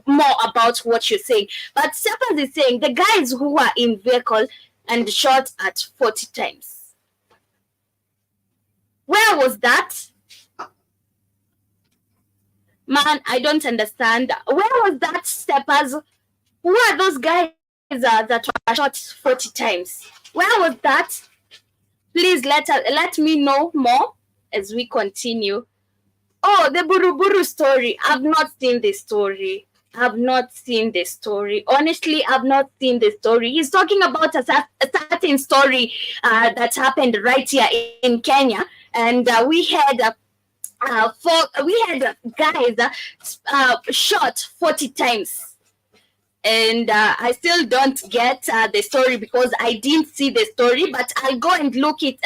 more about what you're saying. But Steppers is saying the guys who were in vehicle and shot at 40 times. Where was that? Man, I don't understand. Where was that, Steppers? Who are those guys that were shot 40 times? Where was that? Please let me know more as we continue. Oh, the Buruburu story. I've not seen the story. Honestly, I've not seen the story. He's talking about a certain story that happened right here in Kenya, and we had guys shot 40 times. And I still don't get the story because I didn't see the story, but I'll go and look it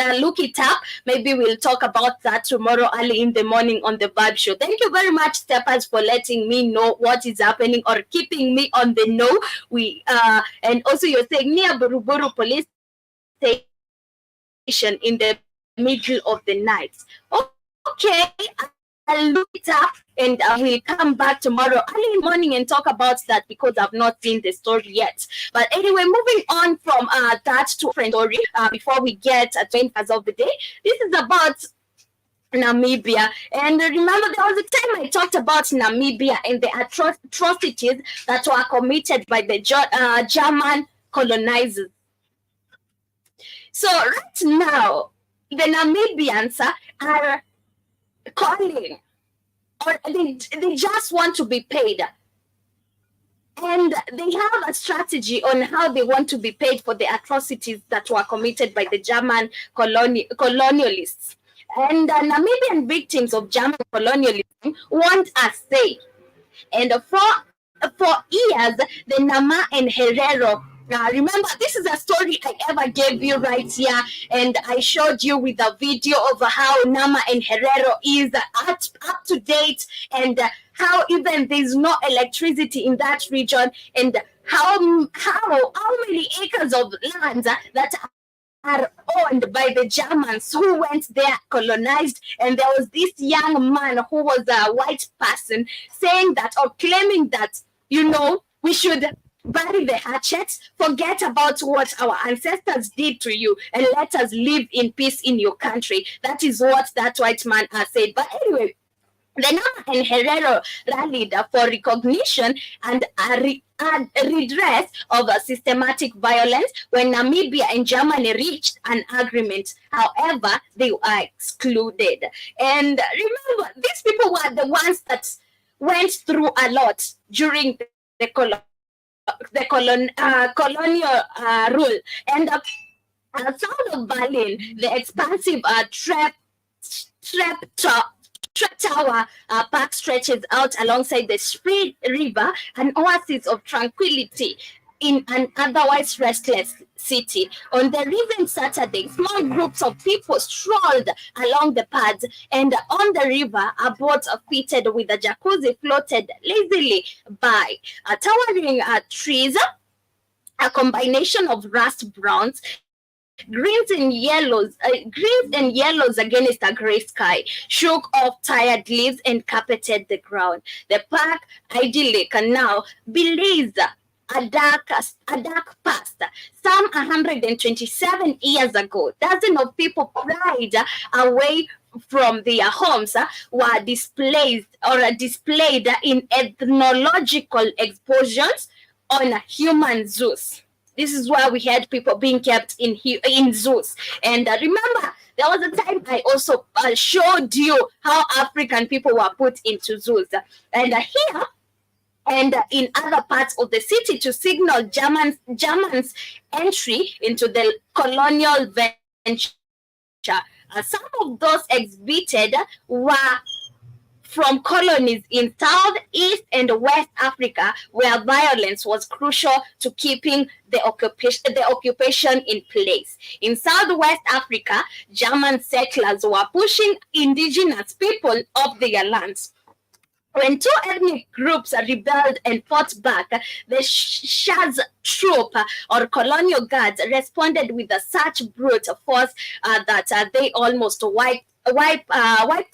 up. Maybe we'll talk about that tomorrow early in the morning on the Vibe Show. Thank you very much, Steppers, for letting me know what is happening or keeping me on the know. And also you're saying near Buruburu police station in the middle of the night. Okay, I'll look it up, and we'll come back tomorrow early in the morning and talk about that because I've not seen the story yet. But anyway, moving on from that to a different story before we get to the as of the day. This is about Namibia. And remember, there was a time I talked about Namibia and the atrocities that were committed by the German colonizers. So right now, the Namibians are calling, or they just want to be paid, and they have a strategy on how they want to be paid for the atrocities that were committed by the German colonialists. And Namibian victims of German colonialism want a say, and for years the Nama and Herero. Remember, this is a story I ever gave you right here, and I showed you with a video of how Nama and Herero is up to date, and how even there's no electricity in that region, and how many acres of land that are owned by the Germans who went there, colonized. And there was this young man who was a white person saying that, or claiming that, we should bury the hatchet, forget about what our ancestors did to you, and let us live in peace in your country. That is what that white man has said. But anyway, The Nama and Herero rallied for recognition and a redress of systematic violence when Namibia and Germany reached an agreement. However, they were excluded. And remember, these people were the ones that went through a lot during the colonial rule. And south of Berlin, the expansive Tower Park stretches out alongside the Spree River, an oasis of tranquility in an otherwise restless city. On the recent Saturday, small groups of people strolled along the paths, and on the river, a boat fitted with a jacuzzi floated lazily by. Towering trees, a combination of rust browns, greens and yellows against a gray sky, shook off tired leaves and carpeted the ground. The park, idyllic, now belies a dark past. Some 127 years ago, dozens of people pried away from their homes were displayed in ethnological expositions on human zoos. This is why we had people being kept in zoos. And remember, there was a time I also showed you how African people were put into zoos. And here and in other parts of the city to signal Germans' entry into the colonial venture. Some of those exhibited were from colonies in South, East, and West Africa, where violence was crucial to keeping the occupation in place. In Southwest Africa, German settlers were pushing indigenous people off their lands. When two ethnic groups rebelled and fought back, the Shah's troop or colonial guards responded with such brute force that they almost wiped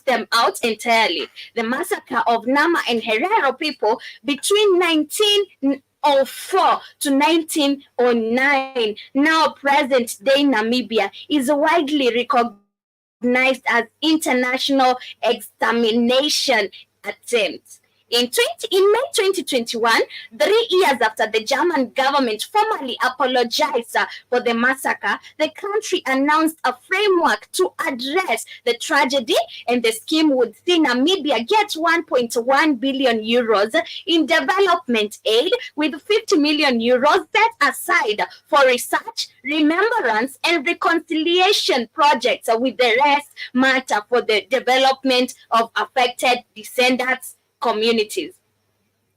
them out entirely. The massacre of Nama and Herero people between 1904 to 1909, now present-day Namibia, is widely recognized as international extermination attempt. In May 2021, 3 years after the German government formally apologized for the massacre, the country announced a framework to address the tragedy, and the scheme would see Namibia get 1.1 billion euros in development aid, with 50 million euros set aside for research, remembrance, and reconciliation projects, with the rest matter for the development of affected descendants communities.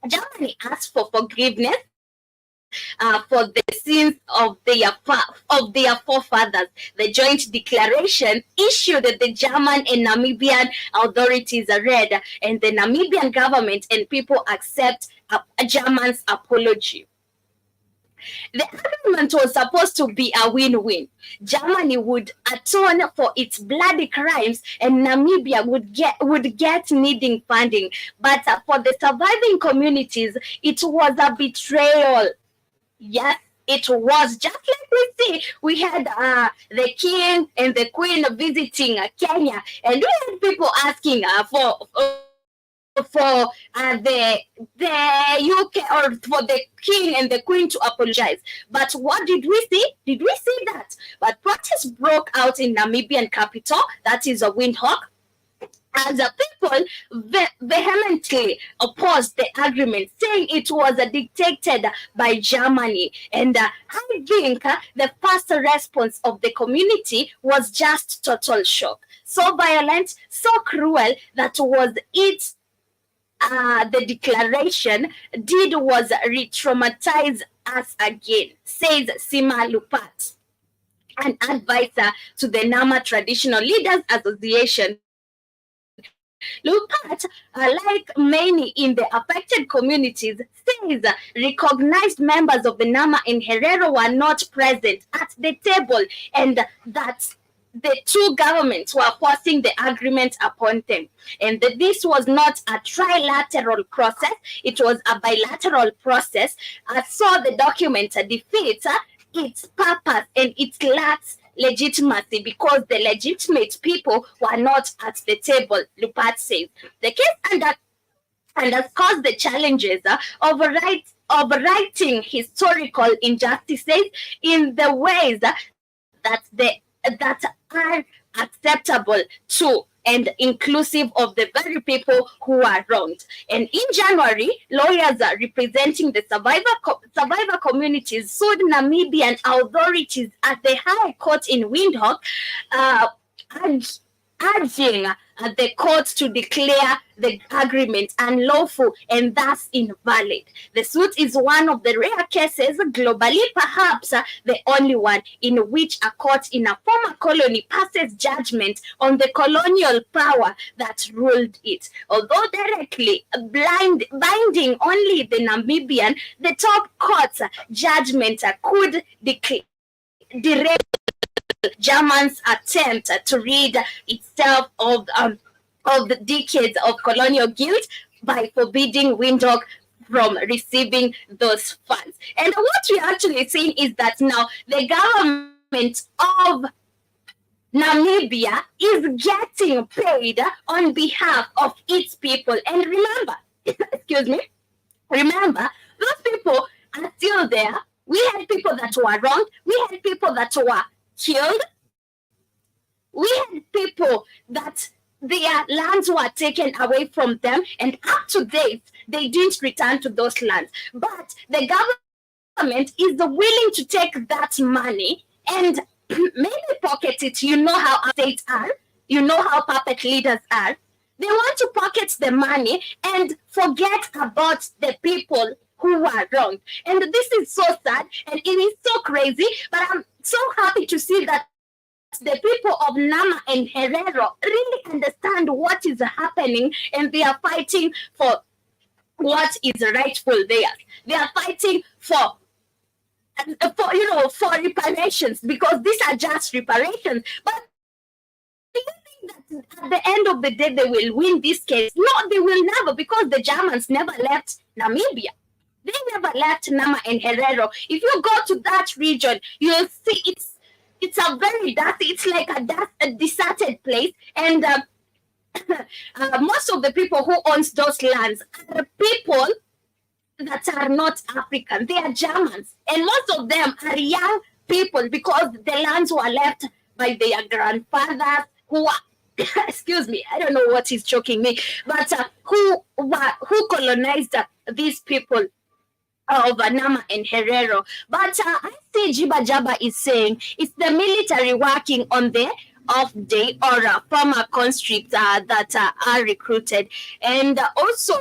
Germany asked for forgiveness for the sins of their forefathers. The joint declaration issued the German and Namibian authorities read, and the Namibian government and people accept a German's apology. The agreement was supposed to be a win-win. Germany would atone for its bloody crimes, and Namibia would get needing funding. But for the surviving communities, it was a betrayal. Yes, it was. Just like we see, we had the king and the queen visiting Kenya, and we had people asking for the UK or for the king and the queen to apologize. But what did we see? Did we see that? But protests broke out in Namibian capital, that is a Windhoek, as the people vehemently opposed the agreement, saying it was dictated by Germany. And I think the first response of the community was just total shock. So violent, so cruel, that was it. The declaration did was re-traumatize us again, says Sima Lupat, an advisor to the Nama Traditional Leaders Association. Lupat, like many in the affected communities, says recognized members of the Nama and Herero were not present at the table, and that the two governments were forcing the agreement upon them. And this was not a trilateral process, it was a bilateral process. So the document defeats its purpose, and it lacks legitimacy because the legitimate people were not at the table, Lupat says. The case underscores the challenges of righting historical injustices in the ways that are acceptable to and inclusive of the very people who are wronged. And in January, lawyers representing the survivor communities sued Namibian authorities at the High Court in Windhoek, urging the court to declare the agreement unlawful and thus invalid. The suit is one of the rare cases globally, perhaps the only one, in which a court in a former colony passes judgment on the colonial power that ruled it. Although directly binding only the Namibian, the top court's judgment could derail Germany's attempt to rid itself of the decades of colonial guilt by forbidding Windhoek from receiving those funds. And what we're actually seeing is that now the government of Namibia is getting paid on behalf of its people. And remember, remember, those people are still there. We had people that were wronged. We had people that were killed. We had people that their lands were taken away from them, and up to date, they didn't return to those lands. But the government is willing to take that money and maybe pocket it. You know how states are. You know how puppet leaders are. They want to pocket the money and forget about the people who were wronged. And this is so sad, and it is so crazy, but I'm so happy to see that the people of Nama and Herero really understand what is happening, and they are fighting for what is rightful theirs. They are fighting for reparations, because these are just reparations. But do you think that at the end of the day they will win this case? No, they will never, because the Germans never left Namibia. They never left Nama and Herero. If you go to that region, you'll see it's a very dusty, it's like a deserted place. And most of the people who owns those lands are people that are not African. They are Germans. And most of them are young people, because the lands were left by their grandfathers who were, excuse me, I don't know what is choking me, but who colonized these people of Nama and Herero. But I see Jiba Jaba is saying it's the military working on the off day or former conscripts that are recruited. And also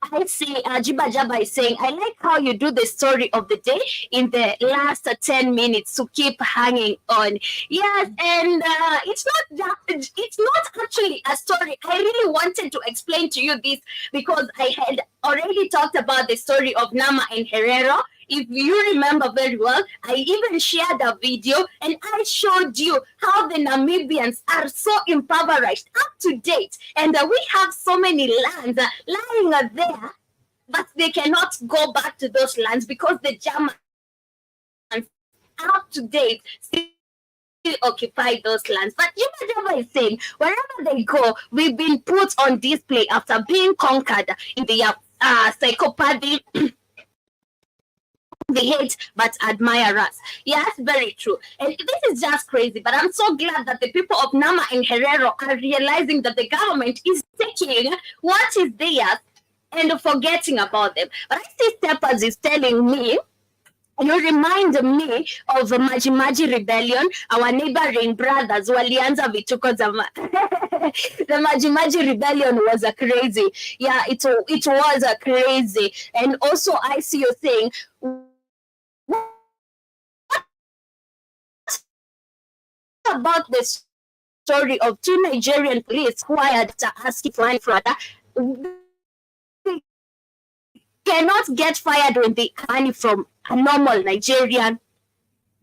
I see Jiba Jaba is saying, I like how you do the story of the day in the last 10 minutes to keep hanging on. Yes, and it's not actually a story. I really wanted to explain to you this because I had already talked about the story of Nama and Herero. If you remember very well, I even shared a video and I showed you how the Namibians are so impoverished up to date. And we have so many lands lying there, but they cannot go back to those lands because the Germans up to date still occupy those lands. But Java is saying, wherever they go, we've been put on display after being conquered in the psychopathy. They hate but admire us. Yes, very true. And this is just crazy, but I'm so glad that the people of Nama and Herero are realizing that the government is taking what is theirs and forgetting about them. But I see Steppers is telling me, you remind me of the Maji Rebellion, our neighboring brothers, Walianza Vituko Zama. The Maji Rebellion was a crazy. Yeah, it was a crazy. And also I see you saying, about the story of two Nigerian police who hired to ask if one fraud cannot get fired when they money from a normal Nigerian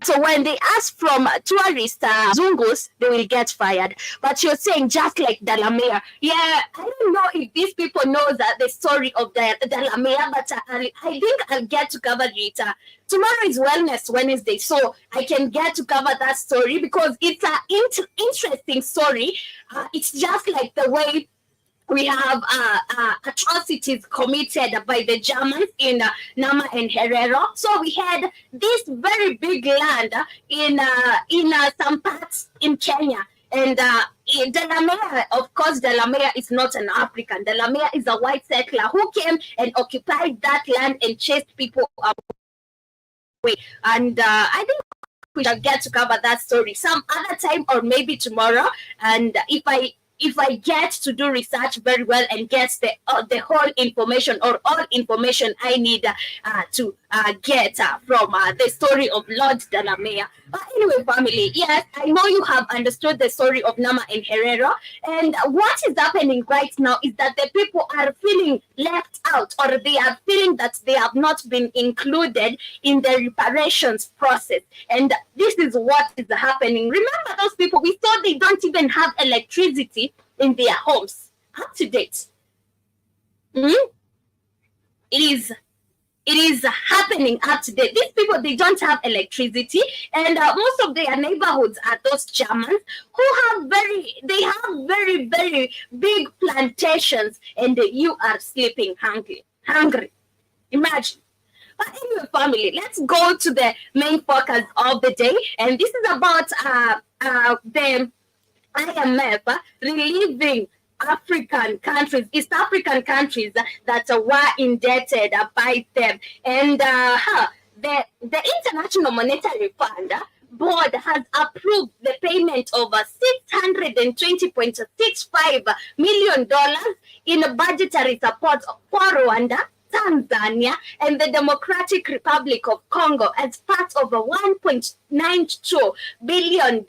So when they ask from tourist Zungus, they will get fired. But you're saying just like Dalamere. Yeah, I don't know if these people know that the story of Dalamere, but I think I'll get to cover it. Tomorrow is Wellness Wednesday, so I can get to cover that story because it's an interesting story. It's just like the way we have atrocities committed by the Germans in Nama and Herero. So we had this very big land in some parts in Kenya. And Delamere, of course, Delamere is not an African. Delamere is a white settler who came and occupied that land and chased people away. And I think we shall get to cover that story some other time or maybe tomorrow. And if I get to do research very well and get the whole information or all information I need to get from the story of Lord Dalamere. But anyway, family, yes, I know you have understood the story of Nama and Herero. And what is happening right now is that the people are feeling left out, or they are feeling that they have not been included in the reparations process. And this is what is happening. Remember those people, we thought they don't even have electricity in their homes. Up to date. It is happening up to date. These people, they don't have electricity, and most of their neighborhoods are those Germans who have very, very big plantations, and you are sleeping hungry. Imagine. But anyway, family, let's go to the main focus of the day, and this is about the IMF relieving African countries, East African countries that were indebted by them. And the International Monetary Fund board has approved the payment of $620.65 million in budgetary support for Rwanda, Tanzania, and the Democratic Republic of Congo as part of a $1.92 billion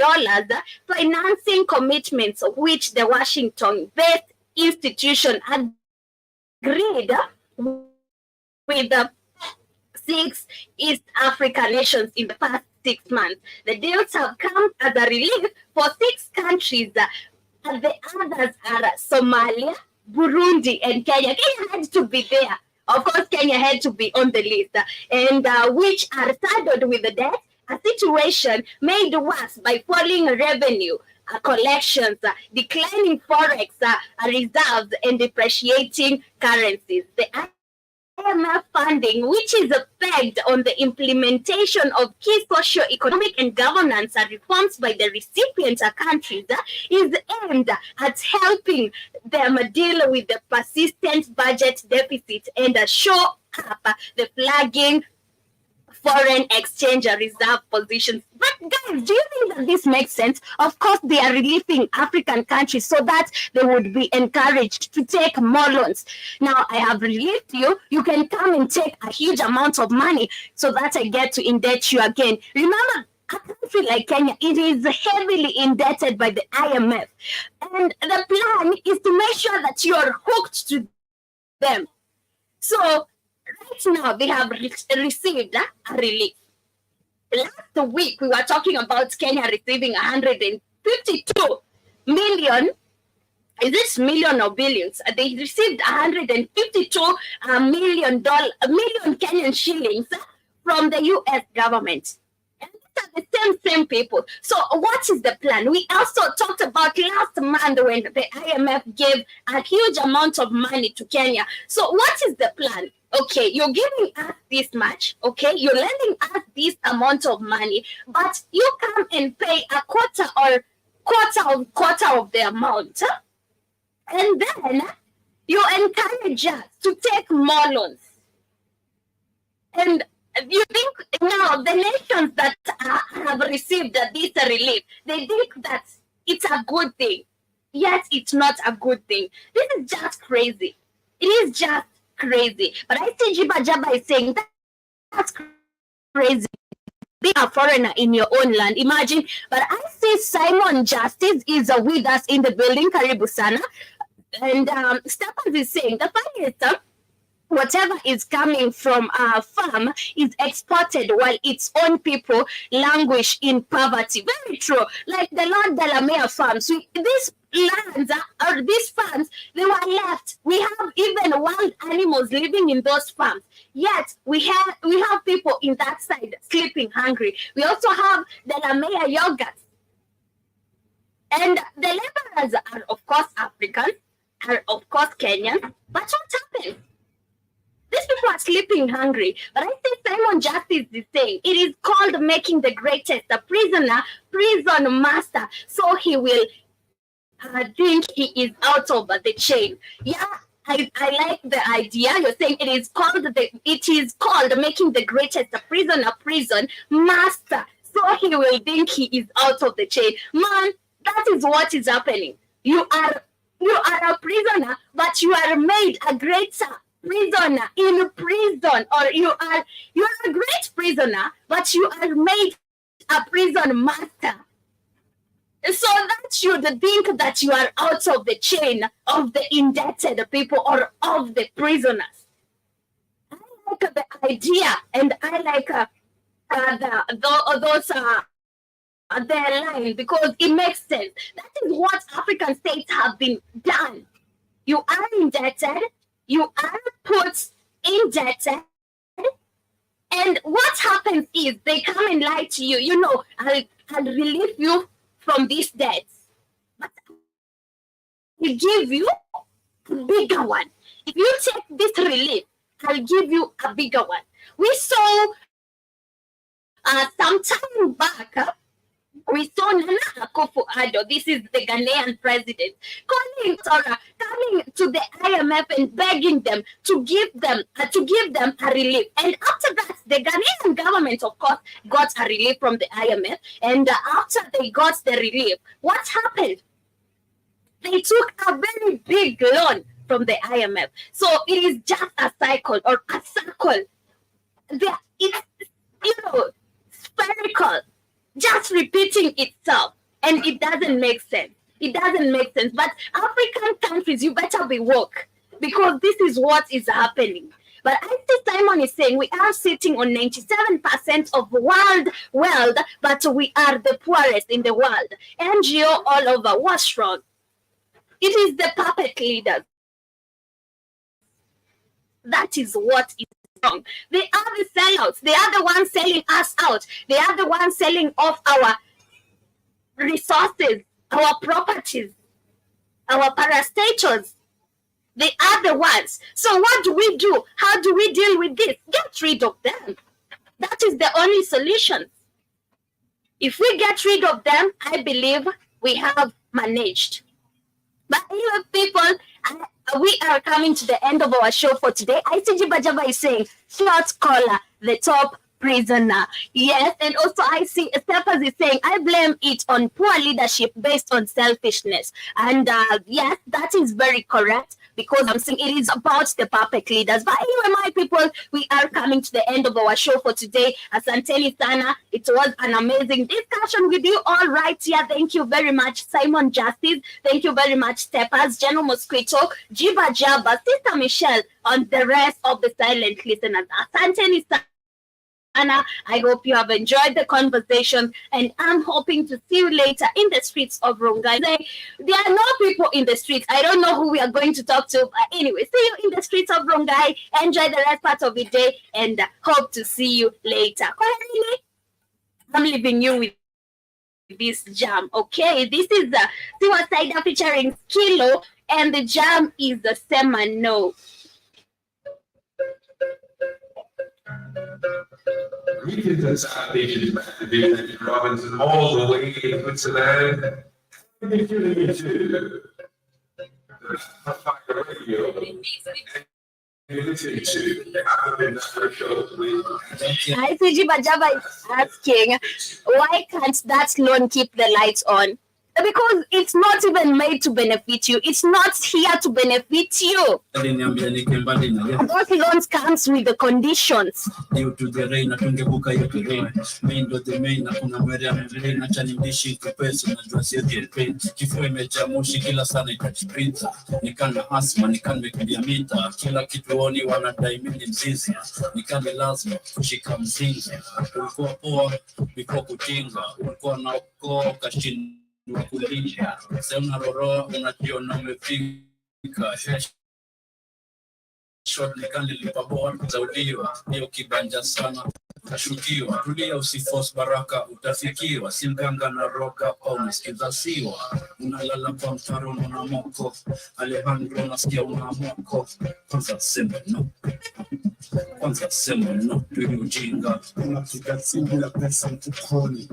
financing commitments which the Washington-based institution agreed with the 6 East African nations in the past 6 months. The deals have come as a relief for 6 countries, and the others are Somalia, Burundi, and Kenya. Kenya had to be there. Of course, Kenya had to be on the list, and which are saddled with the debt, a situation made worse by falling revenue collections, declining forex reserves, and depreciating currencies. The IMF funding, which is pegged on the implementation of key socio-economic and governance reforms by the recipient countries, is aimed at helping them deal with the persistent budget deficit and shore up the flagging foreign exchange reserve positions. But guys, do you think that this makes sense? Of course, they are relieving African countries so that they would be encouraged to take more loans. Now, I have relieved you. You can come and take a huge amount of money so that I get to indebt you again. Remember, a country like Kenya, it is heavily indebted by the IMF. And the plan is to make sure that you are hooked to them. So, right now, they have received a relief. Last week, we were talking about Kenya receiving 152 million. Is this million or billions? They received 152 million Kenyan shillings from the U.S. government. And these are the same people. So what is the plan? We also talked about last month when the IMF gave a huge amount of money to Kenya. So what is the plan? Okay, you're giving us this much, okay? You're lending us this amount of money, but you come and pay a quarter of the amount. And then you encourage us to take more loans. And you think now the nations that have received this relief, they think that it's a good thing. Yet it's not a good thing. This is just crazy. It is just crazy. But I see Jiba Jaba is saying that's crazy. Being a foreigner in your own land, imagine. But I see Simon Justice is with us in the building, Karibu Sana. And Stephens is saying the funniest whatever is coming from our farm is exported while its own people languish in poverty. Very true. Like the Lord Delamere farms, these lands or these farms, they were left. We have even wild animals living in those farms. Yet we have people in that side sleeping hungry. We also have Delamere yogurts. And the laborers are of course African, are of course Kenyan. But what happened? These people are sleeping hungry. But I think Simon Justice is saying it is called making the greatest a prisoner, prison master. So he will think he is out of the chain. Yeah, I like the idea. You're saying it is called making the greatest a prisoner, prison master. So he will think he is out of the chain. Man, that is what is happening. You are a prisoner, but you are made a greater prisoner in prison, or you are a great prisoner, but you are made a prison master. So that should think that you are out of the chain of the indebted people or of the prisoners. I like the idea, and I like their line, because it makes sense. That is what African states have been done. You are indebted, you are put indebted, and what happens is they come and lie to you. You know, I'll relieve you from these debts, but we give you a bigger one. If you take this relief, I'll give you a bigger one. We saw some time back. We saw Nana Akufo-Addo, this is the Ghanaian president, coming to the IMF and begging them to give them a relief. And after that, the Ghanaian government, of course, got a relief from the IMF. And after they got the relief, what happened? They took a very big loan from the IMF. So it is just a cycle or a circle. It's spherical, just repeating itself, and it doesn't make sense. It doesn't make sense. But African countries, you better be woke, because this is what is happening. But I think Simon is saying we are sitting on 97% of world wealth, but we are the poorest in the world. NGO all over. What's wrong? It is the puppet leaders. That is what is wrong. They are the sellouts. They are the ones selling us out. They are the ones selling off our resources, our properties, our parastatals. They are the ones. So what do we do? How do we deal with this? Get rid of them. That is the only solution. If we get rid of them, I believe we have managed. But anyway, people, we are coming to the end of our show for today. ICG Bajaba is saying, short collar, the top prisoner. Yes, and also I see Stephens is saying, I blame it on poor leadership based on selfishness. And yes, that is very correct, because I'm saying it is about the puppet leaders. But anyway, my people, we are coming to the end of our show for today. Asanteni sana. It was an amazing discussion with you all right here. Thank you very much, Simon Justice. Thank you very much, Steppers, General Mosquito, Jiba Jaba, Sister Michelle, and the rest of the silent listeners. Asanteni sana. Anna, I hope you have enjoyed the conversation, and I'm hoping to see you later in the streets of Rongai. There are no people in the streets. I don't know who we are going to talk to, but anyway, see you in the streets of Rongai. Enjoy the rest part of the day, and hope to see you later. I'm leaving you with this jam, okay? This is Tiwa Saida featuring Kilo, and the jam is the Semano. Greetings and salutations back to David Robinson, all the way in Switzerland. You're tuning into the Fire Radio. You're listening to the African Diary Show with ICG Bajaba is asking, why can't that loan keep the lights on? Because it's not even made to benefit you. It's not here to benefit you. Those loans comes with the conditions. Due to the rain, atungebuka hiyo terrain. Main do the main, hakuna mwere amendele na chani mdishi kupesi unajua sieti pain. Kifua imejaa moshi kila sana itajiprinta. Nikana asma, nikana mekimbia mita. Kila kituoni wanadai mimi mzizi. Nikana lazima kushika mzinzi. Ulikuwa poa, before kutinga. Ulikuwa na uko kashini wakulinda. Sasa unaroroa, unajiona umefika. Short nikani lipaboa kuzauliwa. Hiyo kibanja sana kashukiwa. Tulia usiforce baraka utafikiwa. Simganga na roka pa unasikiza siwa. Unalala kwa mtaro na moko. Alejandro nasikia unamoko. Kwanza sema no. Kwanza sema no. Tuyu ujinga. Unapiga simu ya pesa mfukoni.